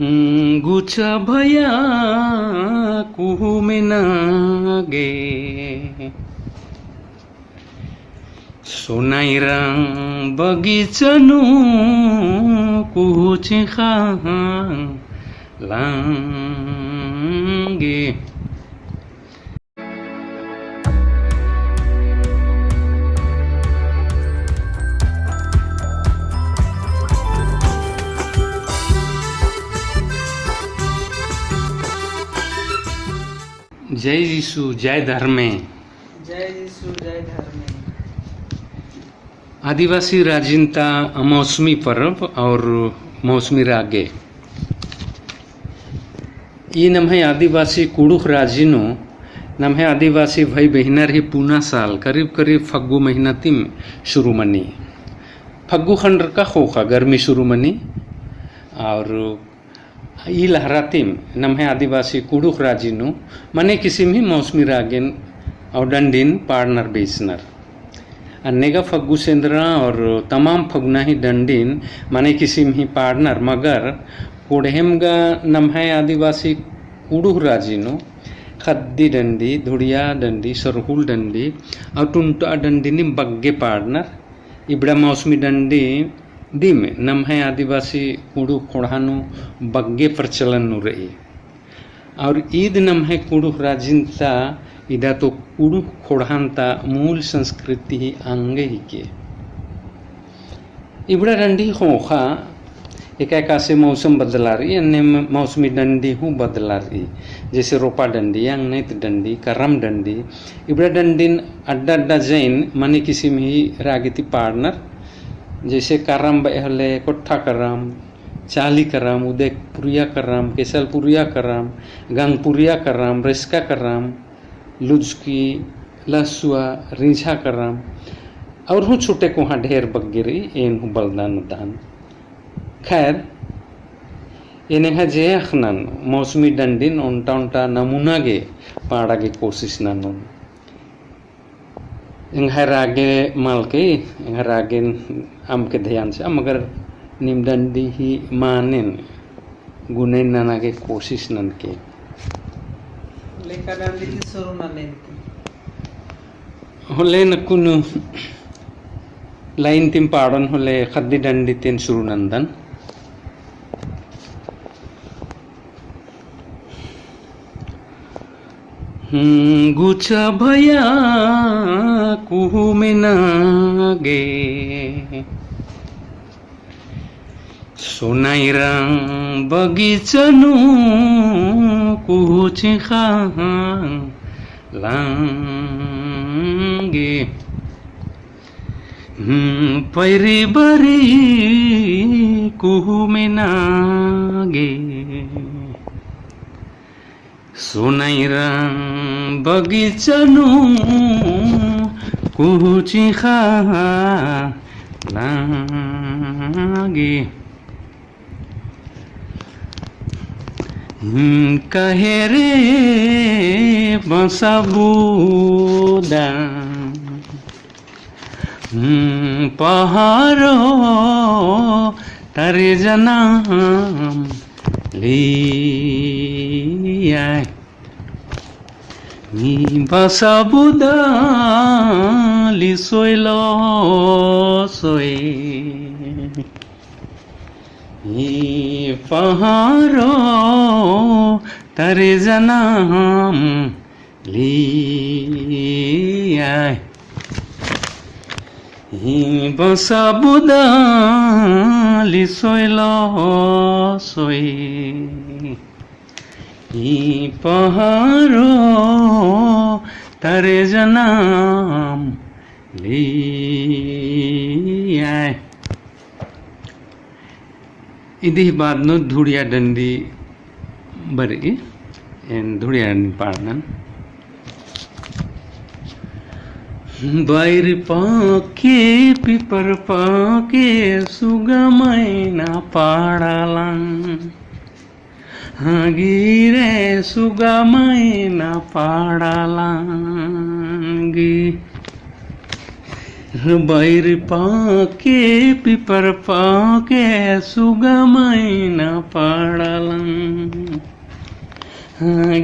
गुचा भया कुहू में नागे सोनाइरां बगीचनु कुहू चिखा लांगे। जय यीशु जय धर्मे। जय यीशु जय धर्मे। आदिवासी राजिनता मौसमी पर्व और मौसमी रागे ये नम है आदिवासी कुड़ुख राजिनो नम है आदिवासी भाई बहनर ही पूना साल करीब करीब फग्गु महीना तिम शुरू मनी फग्गु खंडर का खोखा गर्मी शुरू मनी और ई लहरातिम नम है आदिवासी कुड़ुख राजिनो मने किसी भी मौसमी रागिन और डंडिन पार्नर बेचनर अन्नेगा फग्गु सेंद्रा और तमाम फगुना ही डंडिन मने किसी भी पार्नर मगर कोढ़ेमगा नम है आदिवासी कुड़ुख राजिनो खद्दी डंडी धुड़िया डंडी सरहुल डंडी और टुंटा डंडी नि बग्गे पार्नर इबड़ा मौसमी डंडी दिम नम है आदिवासी कुड़ु खोड़ानु बग्गे प्रचलन नु रही और ईद नम है कुड़ु राजिनता इदा तो कुड़ु खोड़ानता मूल संस्कृति ही अंगे ही के इबड़ा डंडी खोखा एक से मौसम बदला रही अन्य मौसमी डंडी हूँ बदला रही जैसे रोपा डंडी अंगनेत डंडी करम डंडी इबड़ा डंडीन अड्डा अड्डा जैन मने किसी में ही रागिती पार्टनर जैसे करम बहले कोठा करम चाली करम उदयपुरिया करम केसलपुरिया करम गंगपुरिया करम रिस्का करम लुजकी लसुआ रिंझा करम और हूँ छोटे को हाँ ढेर बग्गिरी एन हूँ बलदान दान खैर इन्हें जे अखनन मौसमी डंडिन उनटा उनटा नमूना गे पाड़ा के कोशिश नन इंघर आगे माल के इंघर आगे आम के ध्यान से मगर निम डंडी ही मानेन गुने नना के कोशिश नन के लेका डंडी की शुरू नन होले न कुनु लाइन तिम पाड़न होले खद्दी डंडी तीन शुरू नंदन गुचा भया कुहू में नागे सोनाइरां बगीचनु कुहू चिखा लांगे। पैरी बरी कुहू में नागे सोनाइरां बगीचनु कुहू चिखा लागे। कहे रे बसबूदा पहाड़ो तारे जनाम लिया बसबूदा लिसोइलो सोए पहाड़ो तारे जनाम लिया बसबूदा लिसोइलो सोए पहाड़ो तारे जनाम लिया इदी बाद नो धुड़िया डंडी बरी एन धुड़िया डंडी पाड़नन बैर पाके पिपर पाके सुगमैना पाड़ालां गिरे सुगमैना पाड़ालांगी बैर पाके पिपर पाके सुगमैना पाड़लम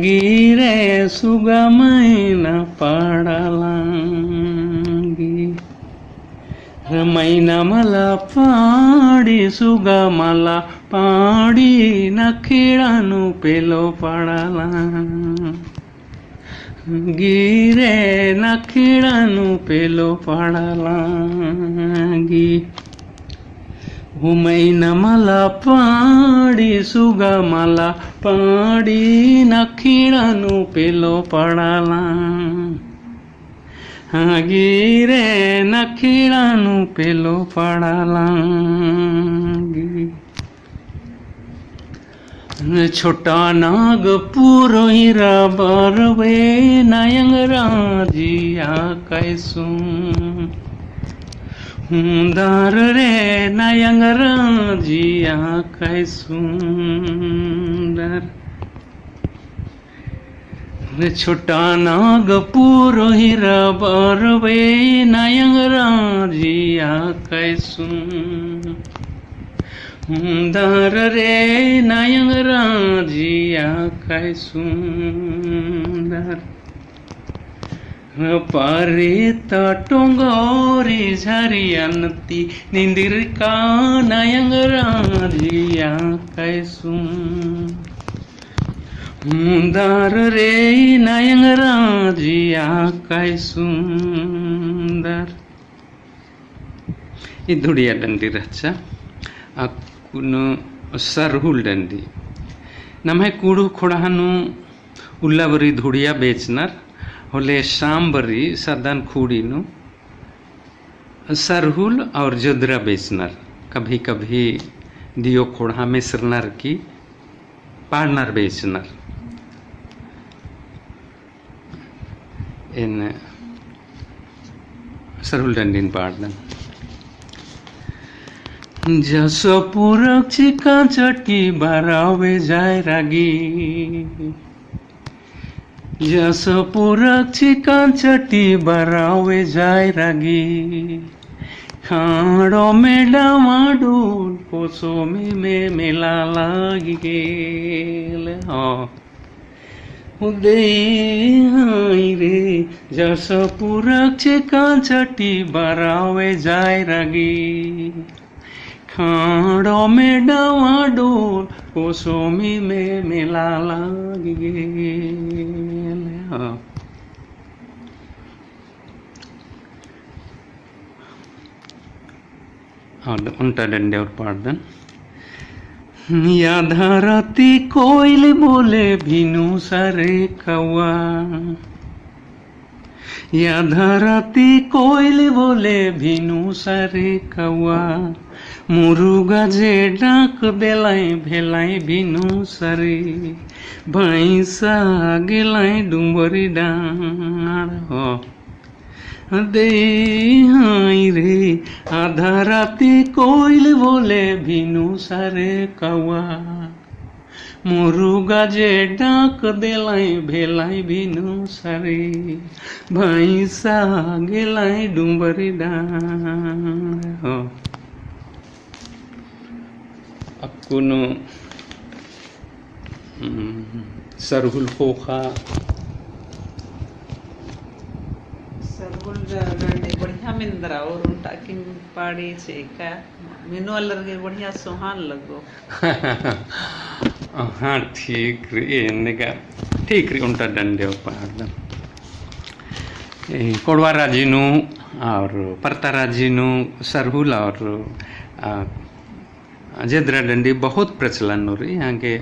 गिरे सुगमैना पाड़लम मैना मला पाड़ी सुगमला पाड़ी नखीड़ानु पेलो पाड़ला गिरे नखीड़ानु पेलो पाड़ला गी मैना मला पाड़ी सुगमला पाड़ी नखीड़ानु पेलो पाड़ला गिरे नखीड़ानु पेलो पाड़ला छोटा नाग पुरोहिरा बरवे नायंग राजिया कैसू दार रे नायंग राजिया कैसुंदर छोटा नाग पुरोहिरा बरवे नायंग राजिया कैसुंदर रे नायंग राजिया कैसुंदर पारित टोंगोरी झरियनती निंदिर का नायंग राजिया कैसुंदर रे नायंग राजिया कैसुंदर ये धुड़िया डंडी रचा कुनो सरहुल डंडी नम्हे कूड़ू खोड़ानु उल्लाबरी धुड़िया बेचनर होले शामबरी सदन खूड़ीनु सरहुल और जुद्रा बेचनर कभी कभी दियो खोड़ा में सरनर की पार्नर बेचनर इन सरहुल डंडीन पार्दन जसपुरक चिका चटी बारावे जाय रागी जसपुरक चिका चटी बारावे जाय रागी खाड़ो में डामाडोल कोसो में मेला लागी गेल उदय रे जसपुरक चिका चटी बारावे जाय रागी खाड़ो में डावाडोल कोसोमी में मेला लागी गेल उल्टा डंडे और पार्दन याधारती कोयल बोले भीनु सरे कौआ याधारती कोयल बोले भीनु सरे कौआ मुरुगा जे डाक देलाई भेलाई भीनु सरे भैंसा गेलाई डुंबरी डार हो दे हाई रे आधा राती कोयल बोले भीनु सरे कौआ मुरुगा जे डाक देलाई भेलाई भीनु सरे भैंसा गेलाई डुंबरी डार हो अकुनो सरहुल खोखा सरहुल डंडी बढ़िया मिंदरा और उल्टा की पाड़ी छे का मेनू अलर के बढ़िया सुहान लगो हाँ ठीक रे नेगा ठीक रे उल्टा डंडे पाड़दन कोड़वा राजीनु और परता राजीनु सरहुल और जेद्रा डंडी बहुत प्रचलन हो रही यहाँ के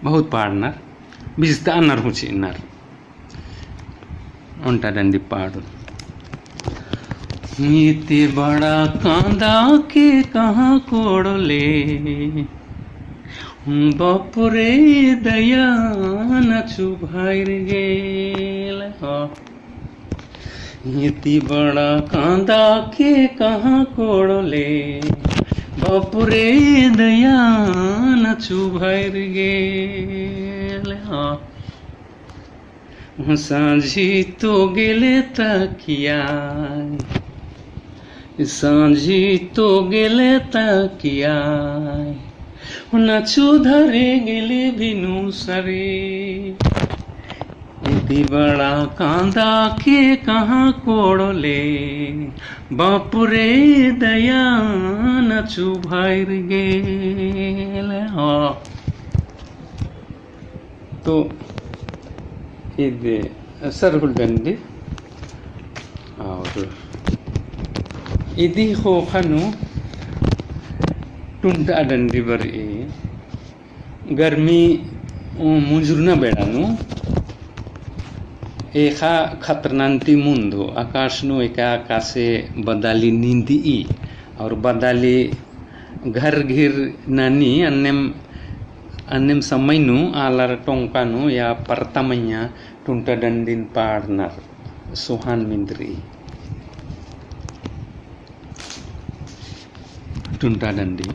बहुत पाड़नर बिजता नर हुची नर उल्टा डंडी पाड़ो इते बड़ा कांदा के कहाँ कोड़ले बपुरे दया न चुभाइर गेल इति बड़ा कांदा के कहाँ कोड़ले बपुरे दया न चुभाइर गेल साझी तो गेले तकिया सांझी तो गेले तकियाय नाचू धरे गेले बिनु सरे इति बड़ा कांदा के कहाँ कोड़ले बापुरे दया नाचू भाईर गेले तो इदे सरहुलडंडी और इदी हो खनु टुंटा डंडी बर गर्मी मुंजुरना बेड़ानु एका खतरनांती मुंदो आकाशनु एका आकाशे बदाली नींदी और बदाली घर घिर नानी अन्नेम समयनु आलार टोंकानु या परतमैया टुंटा डंडीन पाड़नर सुहान मिंद्री टुंटा डंडी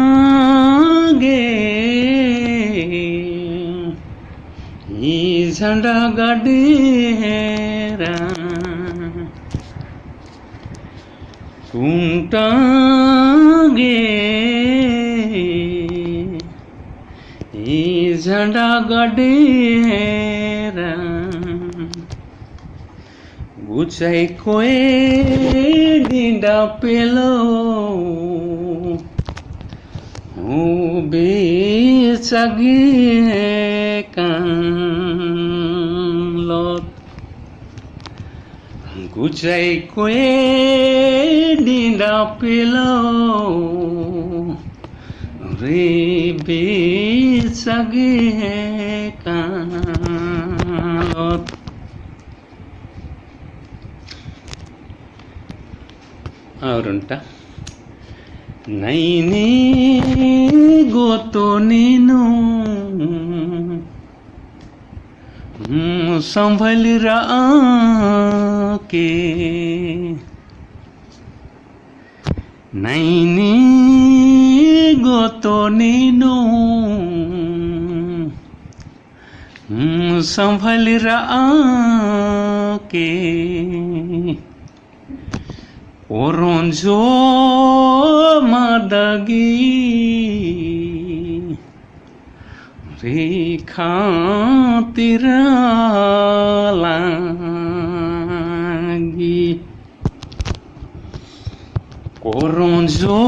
टुंटागे ई झंडा गाडेरा टुंटागे ई झंडा गाडेरा गुचाई कोए डिंडा पेलो बेचगी कानलोत गुचाई कोए डिंडा पेलो रे बेचगी कानलोत और उनटा नैने गोतो नीनु संभल रहा के नैने गोतो नीनु संभल रहा के ओरोंजो मादगी रेखा तिरलागी ओरोंजो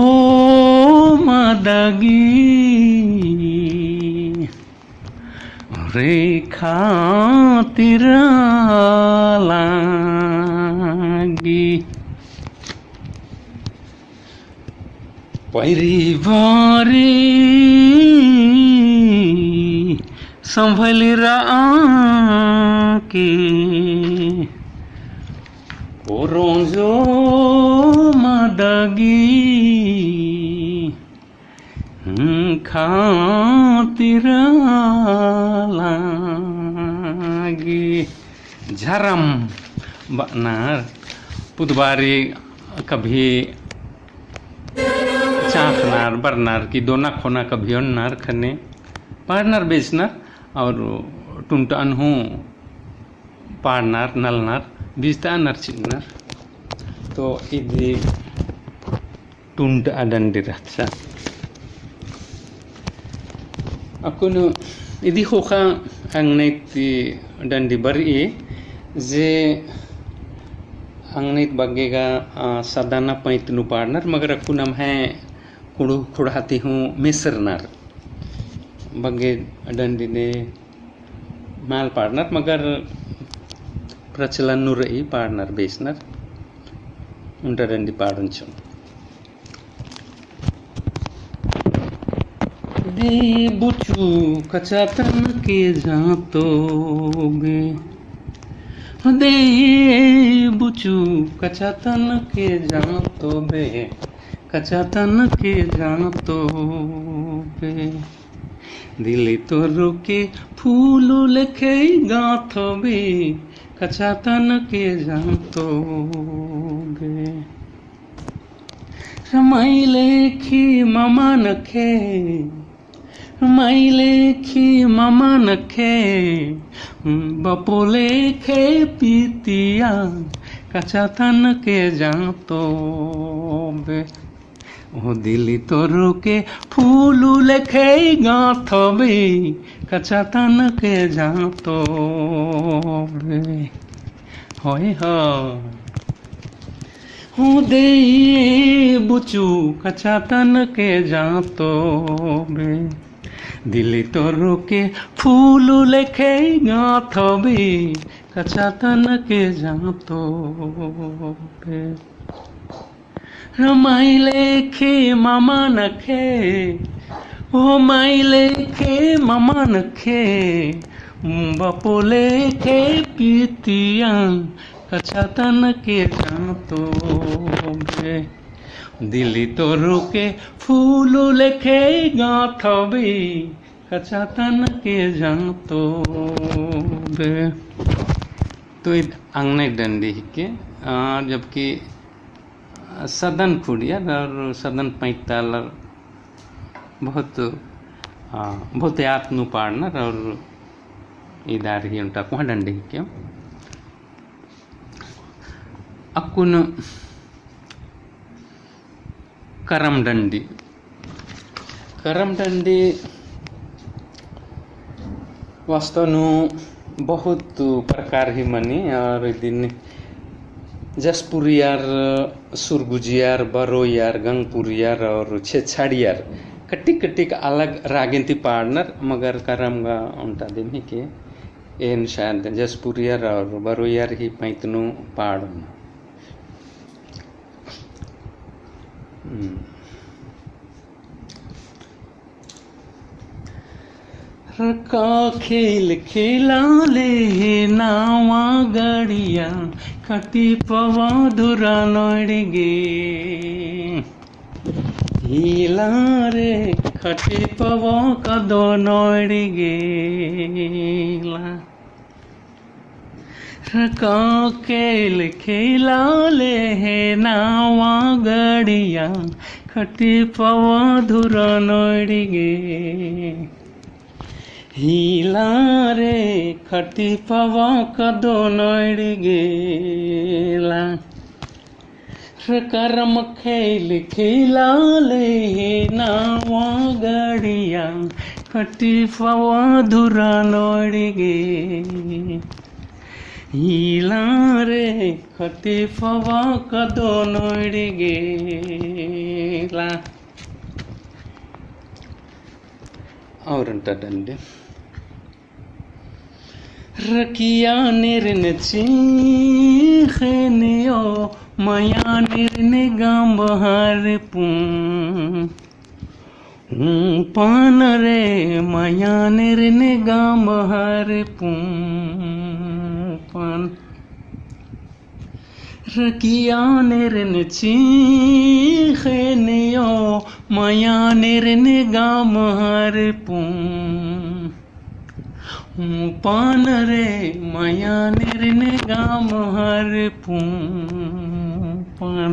मादगी रेखा तिरलागी परिवारी संभल रहा के ओरोंजो मादगी खातिर लागी झरम बनार पुदबारी कभी चाखनार बरनार की दोना खोना कभी नार खने पारनार बेचनार और टुंटा अनहु पारनार नलनार बीजता नर चिन्नार तो इदी टुंटा अडंडी रचा अकुन इदी खोखा आंगनेती डंडी बरी जे आंगनेत बगेगा सदाना पैतनु पारनार मगर अकुनम है कुड़ू खुड़ाती हूँ मिसरनार बगे डंडी ने माल पार्टनर मगर प्रचलन नु रही पार्टनर बेचनर उन्टा डंडी पार्टन चुन दे बुचू कचातन के जातो बे दे बुचू कचातन के जातो बे कचातन के जातो बे दिली तो रुके फूल लेखे गाथो बे कचातन के जातो बे रमाई लेखी ममा नखे माइलेखी मामा नखे बपोले खे पीतिया कचा तन के जातो बे ओ दिली तोर के फूलू लेखे गाथबे कचा तन के जातो बे होय हो दे बुचू कचा तन के जातो बे दिली तोर के फूल लेखे गाथबे कचा तन के जातो बे माई लेखे मामा नखे ओ माई लेखे मामा नखे बपो लेखे पीतिया कचा तन के जातो बे दिली तोर के फूल लेखे गाथबे कचा तन के जातो बे। तो आंगने डंडी के जबकि सदन खुड़िया और सदन पैताल बहुत आत्नु पाड़नर और इदार ही उनटा कुहा डंडी के अकुन करम डंडी वास्तव बहुत प्रकार ही मनी और दिन जसपुरियार सुरगुजियार बरोयार गंगपुरियार और छेछाड़ियार कटिक अलग रागिंती पार्टनर मगर करमगा उनटा दिन ही के एन शायद जसपुरियार और बरोयार ही पैतनु पाड़न रका खेल खेला ले नावा गड़िया खटी पवा धुरा नोड़गे हिला रे खटी पवा कदो नोड़गे रका खेल खेला ले नावा गड़िया खटी पवा धुरा नोड़गे हिला रे खटी पवा कदो नोड़गे करम खेल खेला ले नावा गड़िया खटी पवा धुरा नोड़गे हिला रे खटी पवा कदो नोड़गे और डंडे रकिया निर्न चीखनियो माया निर्न गांबहार पान रे माया निर्न गांबहार पान रकिया निर्न चीखनियो माया निर्न गांबहार पान रे माया निर्न गांबहार पान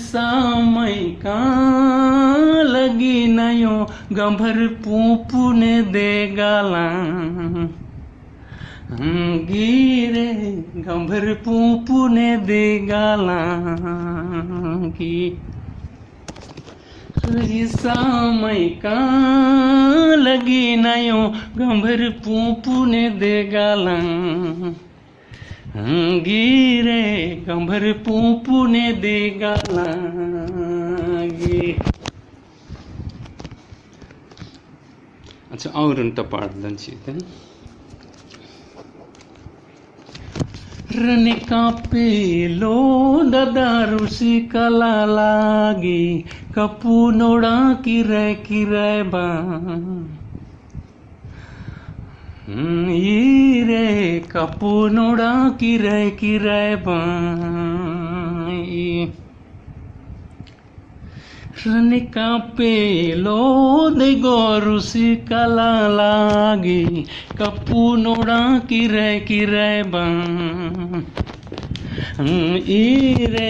समय का लगी नयो गंभर पुने दे गाला गिरे गंभर पुने दे गाला की समय का लगी नयो गंभर पुने दे गाला गिरे गंभर पुने दे गाला अच्छा और उन टपाड़न चीते रने कापे लो ददा रुसी कला लागी कपू नोड़ा किरे बा रे कपू नोड़ा किरे बा रने कापे लो दे गोरुसी कला लागी कपू नोड़ा किरे बा ಈರೆ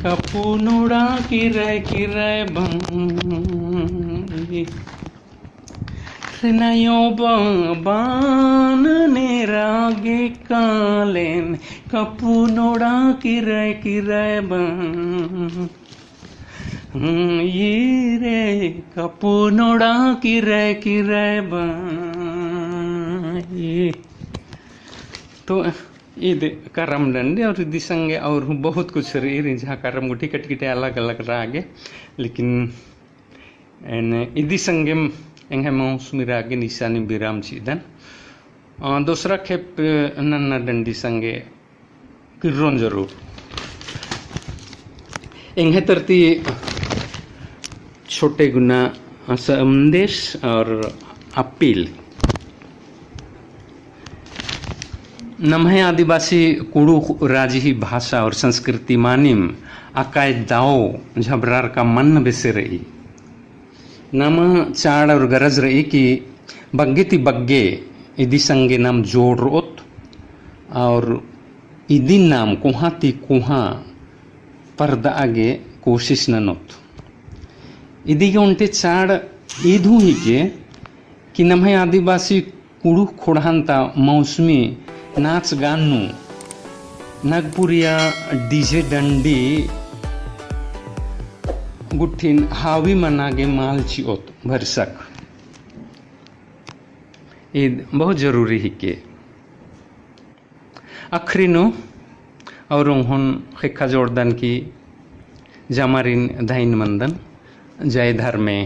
ಕಪ್ಪು ನೋಡ ಕಿರೆ ಕಿರೆ ಬಂಗಿ ನಯೋ ಬಾನ ನೇರಾಗೆ ಕಾಲೇನ್ ಕಪ್ಪು ನೋಡ ಕಿರೆ ಕಿರೆ ಈರೆ ಕಪ್ಪು ನೋಡ ಕಿರೆ ಕಿರೆ ಬಂಗಿ तो ये करम डंडे और इदी संगे और बहुत कुछ रही जहाँ करम गुटी कट किटे अलग अलग रागे लेकिन इदी संगे एंगे मौसमी रागे निशानी विराम चीदन दूसरा खेप नन्ना डंडी संगे किरोन जरूर एंगे तरती छोटे गुना संदेश और अपील नम्हे आदिवासी कुड़ू राजी भाषा और संस्कृति मानिम अकाय दाओ झबरार का मन बेसे रही नम चाड़ और गरज रही कि बग्गे ती बग्गे इदी संगे नाम जोड़ रोत और इदी नाम कुहा ती कुहा पर्दा आगे कोशिश ननोत इदी के उनते चाड़ ईधु ही के कि नम्हे आदिवासी कुड़ू खोड़ानता मौसमी नाच गानू नागपुरिया डीजे डंडी गुठिन हावी मनागे मालची ओत भरसक ये बहुत जरूरी है के अखरीनो और उन्होंन खिक्का जोड़दन की जामारिन धाइन मंदन जय धर्मे